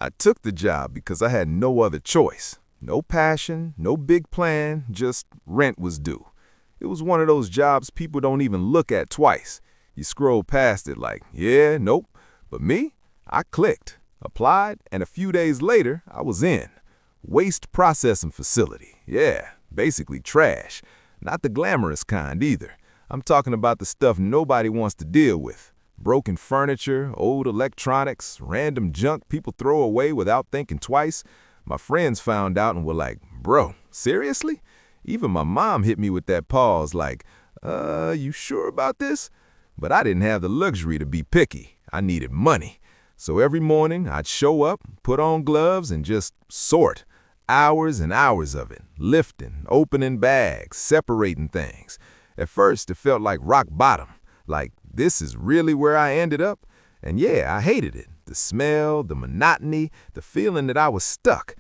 I took the job because I had no other choice. No passion, no big plan, just rent was due. It was one of those jobs people don't even look at twice. You scroll past it like, yeah, nope. But me, I clicked, applied, and a few days later, I was in. Waste processing facility. Yeah, basically trash. Not the glamorous kind either. I'm talking about the stuff nobody wants to deal with. Broken furniture, old electronics, random junk people throw away without thinking twice. My friends found out and were like, bro, seriously? Even my mom hit me with that pause like, you sure about this? But I didn't have the luxury to be picky. I needed money. So every morning I'd show up, put on gloves, and just sort. Hours and hours of it, lifting, opening bags, separating things. At first it felt like rock bottom, like this is really where I ended up? And yeah, I hated it. The smell, the monotony, the feeling that I was stuck.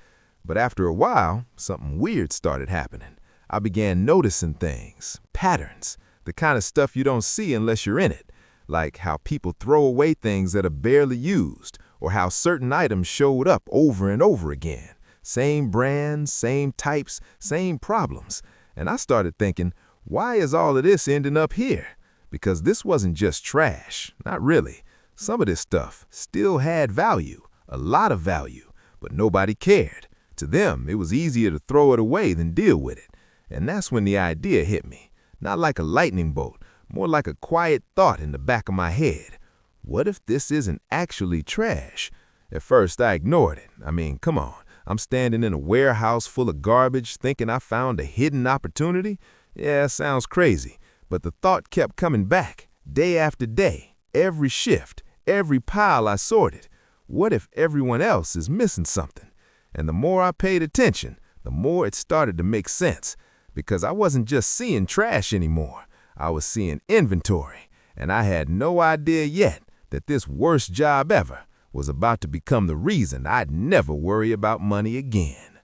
But after a while, something weird started happening. I began noticing things, patterns, the kind of stuff you don't see unless you're in it. Like how people throw away things that are barely used, or how certain items showed up over and over again. Same brands, same types, same problems. And I started thinking, why is all of this ending up here? Because this wasn't just trash, not really. Some of this stuff still had value, a lot of value, but nobody cared. To them, it was easier to throw it away than deal with it. And that's when the idea hit me. Not like a lightning bolt, more like a quiet thought in the back of my head. What if this isn't actually trash? At first, I ignored it. I mean, come on. I'm standing in a warehouse full of garbage thinking I found a hidden opportunity? Yeah, sounds crazy. But the thought kept coming back, day after day, every shift, every pile I sorted. What if everyone else is missing something? And the more I paid attention, the more it started to make sense. Because I wasn't just seeing trash anymore. I was seeing inventory. And I had no idea yet that this worst job ever was about to become the reason I'd never worry about money again.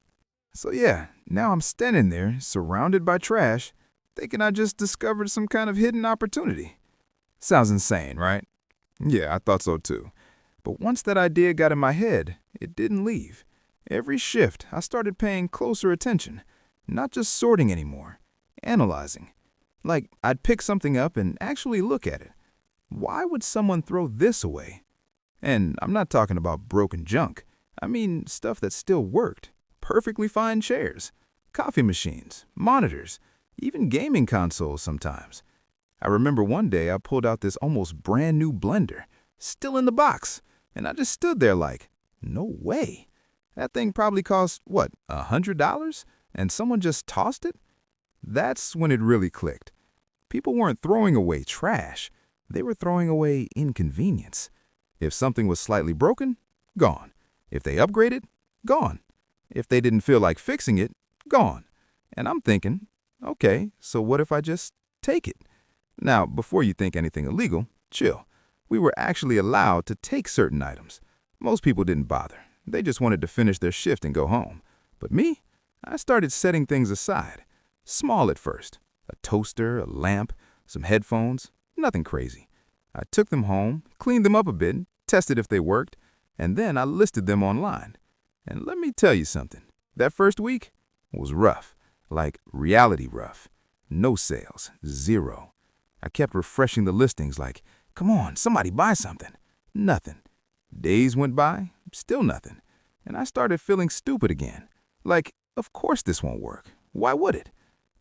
So yeah, now I'm standing there, surrounded by trash, thinking I just discovered some kind of hidden opportunity. Sounds insane, right? Yeah, I thought so too. But once that idea got in my head, it didn't leave. Every shift, I started paying closer attention, not just sorting anymore, analyzing. Like, I'd pick something up and actually look at it. Why would someone throw this away? And I'm not talking about broken junk. I mean stuff that still worked. Perfectly fine chairs, coffee machines, monitors, even gaming consoles sometimes. I remember one day I pulled out this almost brand new blender, still in the box, and I just stood there like, no way. That thing probably cost, what, $100? And someone just tossed it? That's when it really clicked. People weren't throwing away trash. They were throwing away inconvenience. If something was slightly broken, gone. If they upgraded, gone. If they didn't feel like fixing it, gone. And I'm thinking, okay, so what if I just take it? Now, before you think anything illegal, chill. We were actually allowed to take certain items. Most people didn't bother. They just wanted to finish their shift and go home. But me, I started setting things aside. Small at first. A toaster, a lamp, some headphones, nothing crazy. I took them home, cleaned them up a bit, tested if they worked, and then I listed them online. And let me tell you something. That first week was rough, like reality rough. No sales, zero. I kept refreshing the listings like, come on, somebody buy something. Nothing. Days went by, still nothing. And I started feeling stupid again. Like, of course this won't work. Why would it?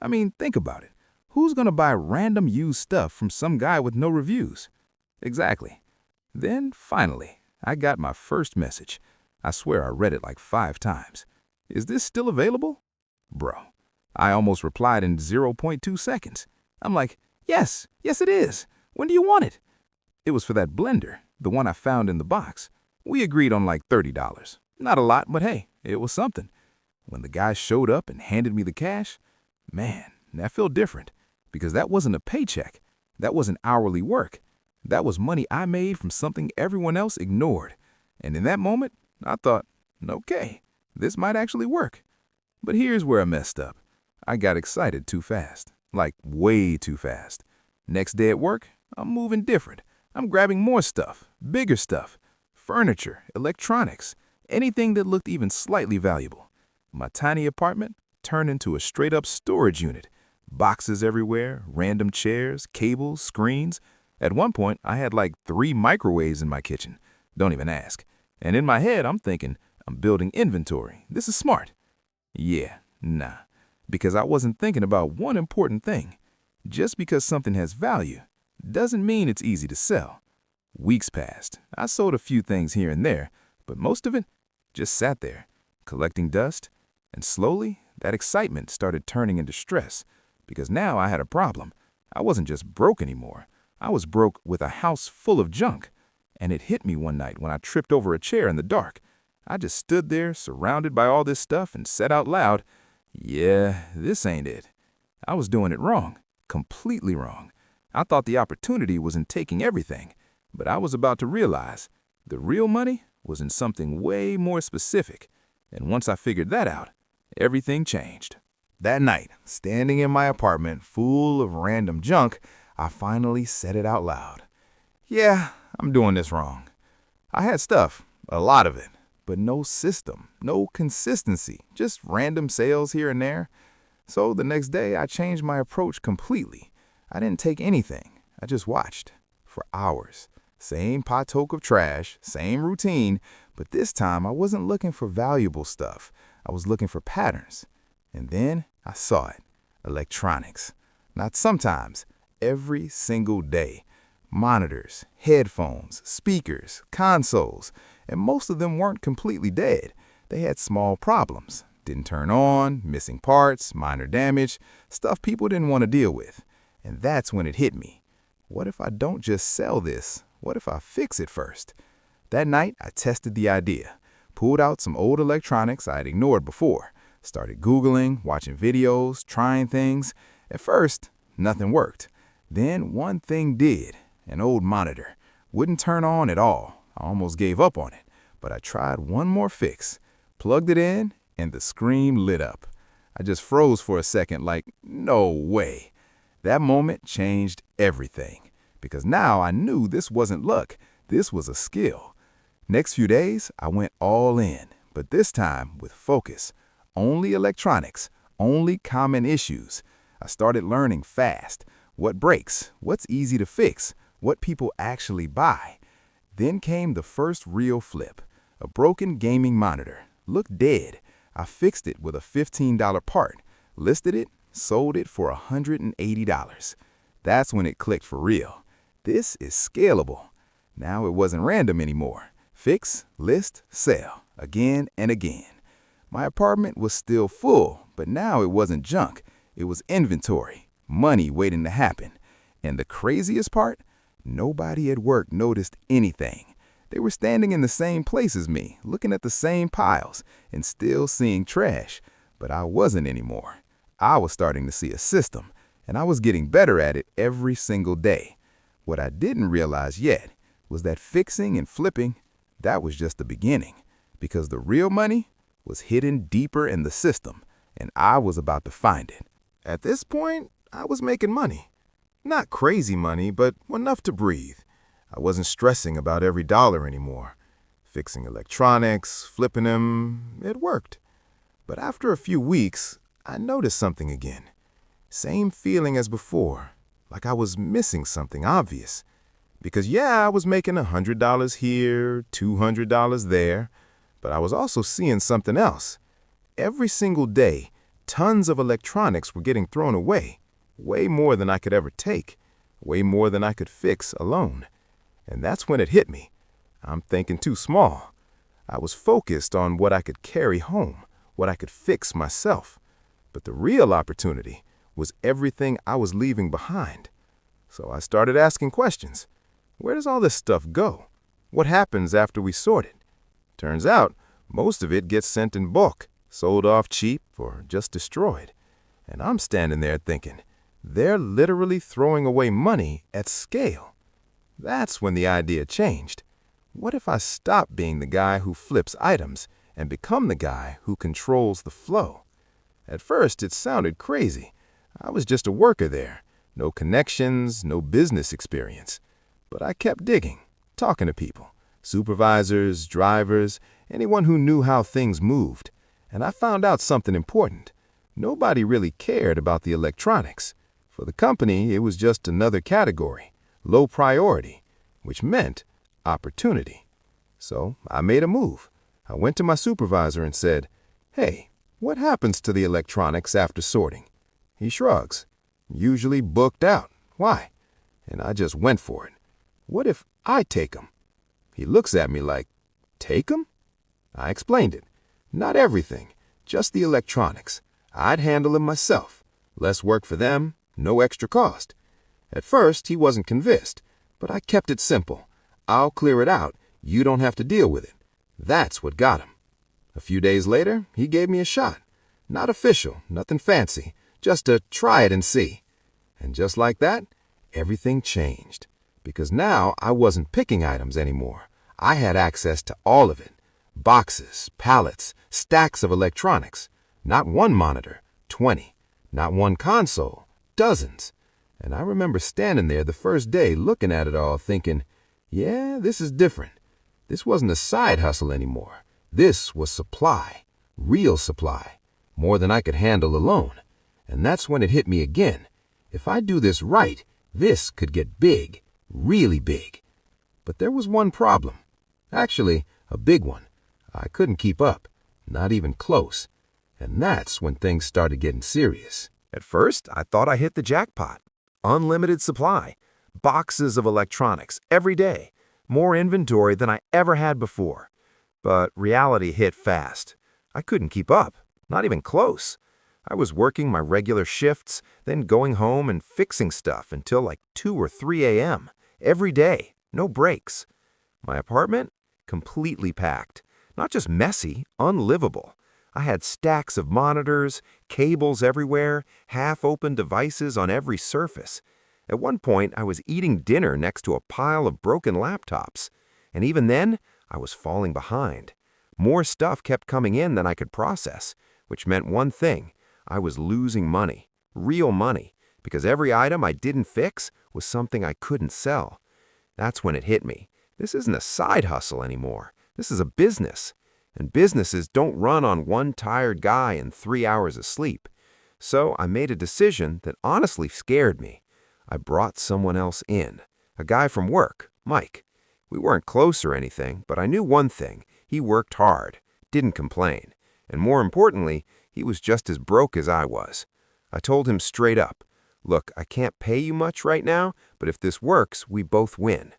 I mean, think about it. Who's gonna buy random used stuff from some guy with no reviews? Exactly. Then, finally, I got my first message. I swear I read it like 5 times. Is this still available? Bro, I almost replied in 0.2 seconds. I'm like, yes it is. When do you want it? It was for that blender, the one I found in the box. We agreed on like $30. Not a lot, but hey, it was something. When the guy showed up and handed me the cash, man, that felt different. Because that wasn't a paycheck. That wasn't hourly work. That was money I made from something everyone else ignored. And in that moment, I thought, okay, this might actually work. But here's where I messed up. I got excited too fast. Like, way too fast. Next day at work, I'm moving different. I'm grabbing more stuff, bigger stuff. Furniture, electronics, Anything that looked even slightly valuable. My tiny apartment turned into a straight-up storage unit. Boxes everywhere, random chairs, cables, screens. At one point, I had like 3 microwaves in my kitchen. Don't even ask. And in my head, I'm thinking, I'm building inventory. This is smart. Yeah, nah. Because I wasn't thinking about one important thing. Just because something has value doesn't mean it's easy to sell. Weeks passed. I sold a few things here and there, but most of it just sat there, collecting dust. And slowly, that excitement started turning into stress, because now I had a problem. I wasn't just broke anymore. I was broke with a house full of junk. And it hit me one night when I tripped over a chair in the dark. I just stood there, surrounded by all this stuff, and said out loud, yeah, this ain't it. I was doing it wrong, completely wrong. I thought the opportunity was in taking everything, but I was about to realize the real money was in something way more specific. And once I figured that out, everything changed. That night, standing in my apartment full of random junk, I finally said it out loud. Yeah, I'm doing this wrong. I had stuff, a lot of it, but no system, no consistency, just random sales here and there. So the next day, I changed my approach completely. I didn't take anything. I just watched for hours. Same potok of trash, same routine, but this time I wasn't looking for valuable stuff. I was looking for patterns. And then I saw it. Electronics. Not sometimes, every single day. Monitors, headphones, speakers, consoles, and most of them weren't completely dead. They had small problems. Didn't turn on, missing parts, minor damage, stuff people didn't want to deal with. And that's when it hit me. What if I don't just sell this? What if I fix it first? That night, I tested the idea. Pulled out some old electronics I had ignored before. Started Googling, watching videos, trying things. At first, nothing worked. Then one thing did. An old monitor. Wouldn't turn on at all. I almost gave up on it. But I tried one more fix. Plugged it in, and the screen lit up. I just froze for a second like, no way. That moment changed everything. Because now I knew this wasn't luck. This was a skill. Next few days, I went all in. But this time with focus. Only electronics. Only common issues. I started learning fast. What breaks? What's easy to fix? What people actually buy. Then came the first real flip. A broken gaming monitor. Looked dead. I fixed it with a $15 part. Listed it, sold it for $180. That's when it clicked for real. This is scalable. Now it wasn't random anymore. Fix, list, sell. Again and again. My apartment was still full, but now it wasn't junk. It was inventory. Money waiting to happen. And the craziest part? Nobody at work noticed anything. They were standing in the same place as me, looking at the same piles, and still seeing trash. But I wasn't anymore. I was starting to see a system, and I was getting better at it every single day. What I didn't realize yet was that fixing and flipping, that was just the beginning, because the real money was hidden deeper in the system, and I was about to find it. At this point, I was making money. Not crazy money, but enough to breathe. I wasn't stressing about every dollar anymore. Fixing electronics, flipping them, it worked. But after a few weeks, I noticed something again. Same feeling as before, like I was missing something obvious. Because yeah, I was making $100 here, $200 there, but I was also seeing something else. Every single day, tons of electronics were getting thrown away. Way more than I could ever take. Way more than I could fix alone. And that's when it hit me. I'm thinking too small. I was focused on what I could carry home, what I could fix myself. But the real opportunity was everything I was leaving behind. So I started asking questions. Where does all this stuff go? What happens after we sort it? Turns out, most of it gets sent in bulk, sold off cheap, or just destroyed. And I'm standing there thinking, they're literally throwing away money at scale. That's when the idea changed. What if I stop being the guy who flips items and become the guy who controls the flow? At first, it sounded crazy. I was just a worker there. No connections, no business experience. But I kept digging, talking to people, supervisors, drivers, anyone who knew how things moved. And I found out something important. Nobody really cared about the electronics. For the company, it was just another category, low priority, which meant opportunity. So I made a move. I went to my supervisor and said, "Hey, what happens to the electronics after sorting?" He shrugs. "Usually booked out. Why?" And I just went for it. "What if I take 'em?" He looks at me like, "Take 'em?" I explained it. Not everything, just the electronics. I'd handle them myself. Less work for them, no extra cost. At first, he wasn't convinced, but I kept it simple. I'll clear it out. You don't have to deal with it. That's what got him. A few days later, he gave me a shot. Not official, nothing fancy, just to try it and see. And just like that, everything changed. Because now I wasn't picking items anymore. I had access to all of it. Boxes, pallets, stacks of electronics. Not one monitor, 20. Not one console, dozens. And I remember standing there the first day looking at it all thinking, yeah, this is different. This wasn't a side hustle anymore. This was supply, real supply, more than I could handle alone. And that's when it hit me again. If I do this right, this could get big, really big. But there was one problem. Actually, a big one. I couldn't keep up, not even close. And that's when things started getting serious. At first, I thought I hit the jackpot. Unlimited supply, boxes of electronics every day, more inventory than I ever had before. But reality hit fast. I couldn't keep up, not even close. I was working my regular shifts, then going home and fixing stuff until like 2 or 3 a.m. every day, no breaks. My apartment? Completely packed. Not just messy, unlivable. I had stacks of monitors, cables everywhere, half-open devices on every surface. At one point, I was eating dinner next to a pile of broken laptops. And even then, I was falling behind. More stuff kept coming in than I could process, which meant one thing. I was losing money, real money, because every item I didn't fix was something I couldn't sell. That's when it hit me. This isn't a side hustle anymore. This is a business. And businesses don't run on one tired guy and 3 hours of sleep. So I made a decision that honestly scared me. I brought someone else in, a guy from work, Mike. We weren't close or anything, but I knew one thing. He worked hard, didn't complain. And more importantly, he was just as broke as I was. I told him straight up, "Look, I can't pay you much right now, but if this works, we both win."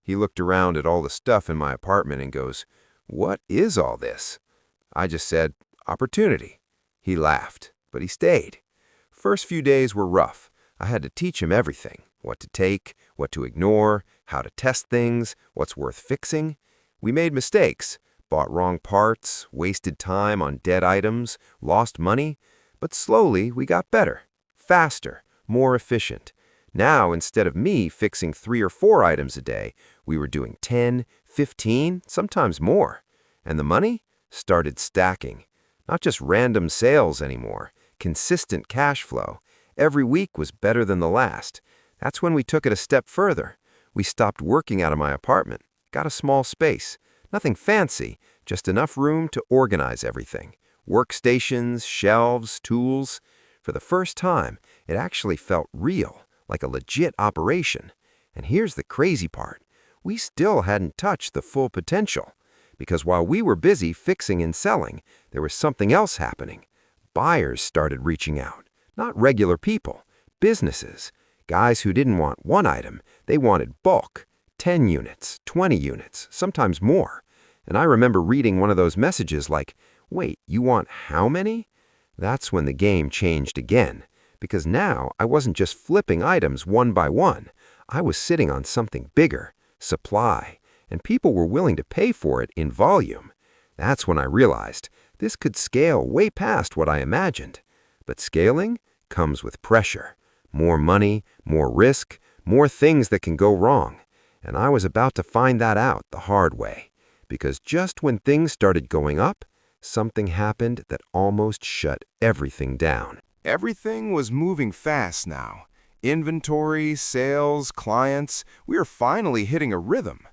He looked around at all the stuff in my apartment and goes, "What is all this?" I just said, "Opportunity." He laughed, but he stayed. First few days were rough. I had to teach him everything, what to take, what to ignore, how to test things, what's worth fixing. We made mistakes, bought wrong parts, wasted time on dead items, lost money, but slowly we got better, faster, more efficient. Now, instead of me fixing 3 or 4 items a day, we were doing 10, 15, sometimes more. And the money started stacking. Not just random sales anymore, consistent cash flow. Every week was better than the last. That's when we took it a step further. We stopped working out of my apartment, got a small space. Nothing fancy, just enough room to organize everything. Workstations, shelves, tools. For the first time, it actually felt real, like a legit operation. And here's the crazy part. We still hadn't touched the full potential. Because while we were busy fixing and selling, there was something else happening. Buyers started reaching out. Not regular people, businesses. Guys who didn't want one item, they wanted bulk. 10 units, 20 units, sometimes more. And I remember reading one of those messages like, "Wait, you want how many?" That's when the game changed again. Because now I wasn't just flipping items one by one. I was sitting on something bigger, supply, and people were willing to pay for it in volume. That's when I realized this could scale way past what I imagined. But scaling comes with pressure. More money, more risk, more things that can go wrong. And I was about to find that out the hard way. Because just when things started going up, something happened that almost shut everything down. Everything was moving fast now. Inventory, sales, clients, we were finally hitting a rhythm.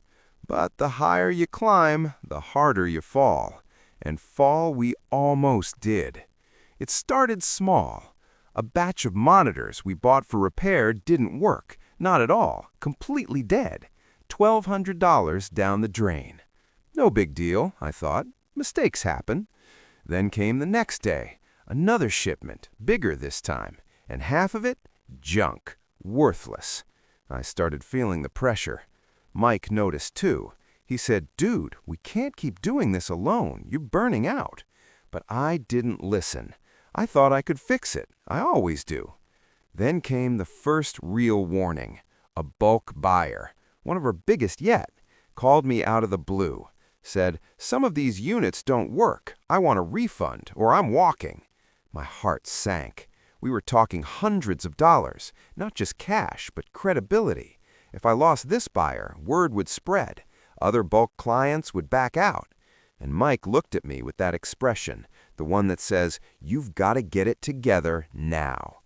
But the higher you climb, the harder you fall. And fall we almost did. It started small. A batch of monitors we bought for repair didn't work. Not at all. Completely dead. $1,200 down the drain. No big deal, I thought. Mistakes happen. Then came the next day. Another shipment, bigger this time. And half of it, junk. Worthless. I started feeling the pressure. Mike noticed too. He said, "Dude, we can't keep doing this alone. You're burning out." But I didn't listen. I thought I could fix it. I always do. Then came the first real warning. A bulk buyer, one of our biggest yet, called me out of the blue. Said, "Some of these units don't work. I want a refund or I'm walking." My heart sank. We were talking hundreds of dollars, not just cash, but credibility. If I lost this buyer, word would spread. Other bulk clients would back out. And Mike looked at me with that expression, the one that says, "You've got to get it together now."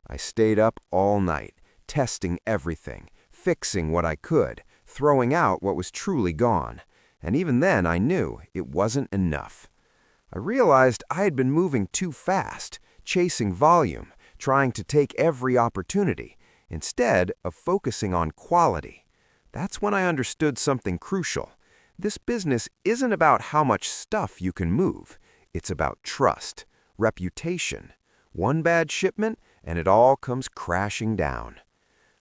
I stayed up all night, testing everything, fixing what I could, throwing out what was truly gone. And even then I knew it wasn't enough. I realized I had been moving too fast, chasing volume, trying to take every opportunity, instead of focusing on quality. That's when I understood something crucial. This business isn't about how much stuff you can move. It's about trust, reputation. One bad shipment, and it all comes crashing down.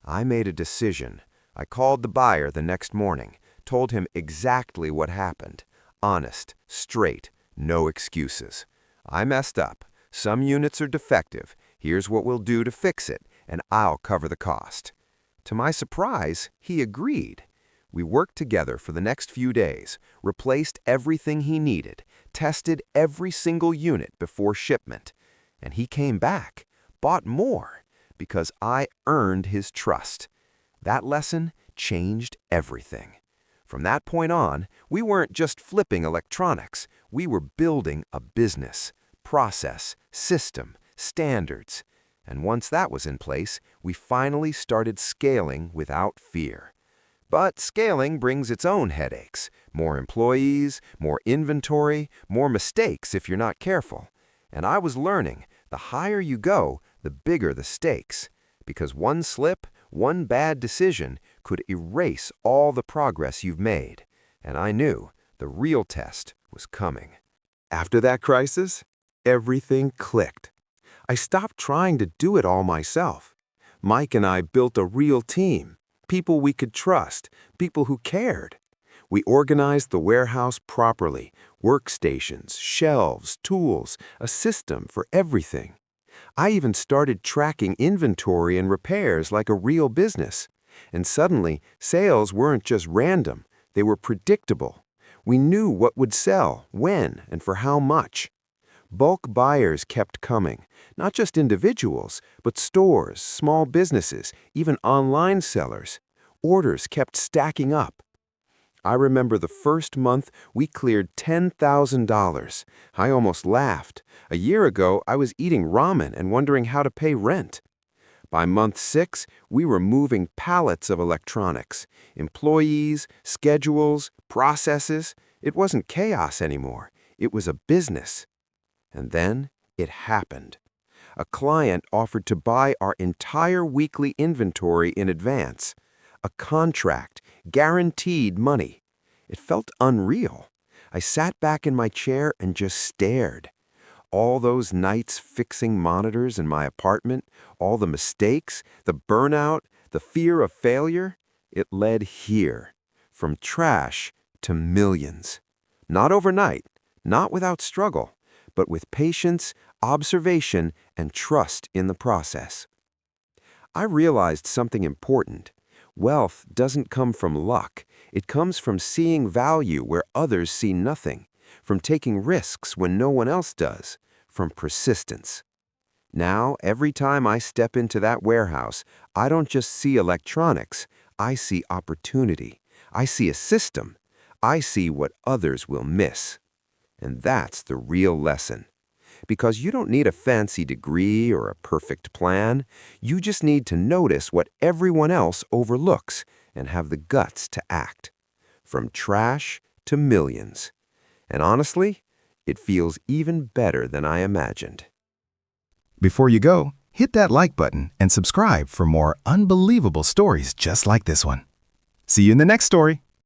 I made a decision. I called the buyer the next morning, told him exactly what happened. Honest, straight, no excuses. I messed up. Some units are defective. Here's what we'll do to fix it, and I'll cover the cost. To my surprise, he agreed. We worked together for the next few days, replaced everything he needed, tested every single unit before shipment. And he came back, bought more, because I earned his trust. That lesson changed everything. From that point on, we weren't just flipping electronics. We were building a business, process, system, standards. And once that was in place, we finally started scaling without fear. But scaling brings its own headaches. More employees, more inventory, more mistakes if you're not careful. And I was learning, the higher you go, the bigger the stakes. Because one slip, one bad decision could erase all the progress you've made. And I knew the real test was coming. After that crisis, everything clicked. I stopped trying to do it all myself. Mike and I built a real team, people we could trust, people who cared. We organized the warehouse properly, workstations, shelves, tools, a system for everything. I even started tracking inventory and repairs like a real business. And suddenly, sales weren't just random, they were predictable. We knew what would sell, when, and for how much. Bulk buyers kept coming, not just individuals, but stores, small businesses, even online sellers. Orders kept stacking up. I remember the first month we cleared $10,000. I almost laughed. A year ago, I was eating ramen and wondering how to pay rent. By month 6, we were moving pallets of electronics, employees, schedules, processes. It wasn't chaos anymore. It was a business. And then it happened. A client offered to buy our entire weekly inventory in advance. A contract, guaranteed money. It felt unreal. I sat back in my chair and just stared. All those nights fixing monitors in my apartment, all the mistakes, the burnout, the fear of failure, it led here, from trash to millions. Not overnight, not without struggle, but with patience, observation, and trust in the process. I realized something important. Wealth doesn't come from luck. It comes from seeing value where others see nothing, from taking risks when no one else does, from persistence. Now, every time I step into that warehouse, I don't just see electronics. I see opportunity. I see a system. I see what others will miss. And that's the real lesson. Because you don't need a fancy degree or a perfect plan. You just need to notice what everyone else overlooks and have the guts to act. from trash to millions. And honestly, it feels even better than I imagined. Before you go, hit that like button and subscribe for more unbelievable stories just like this one. See you in the next story.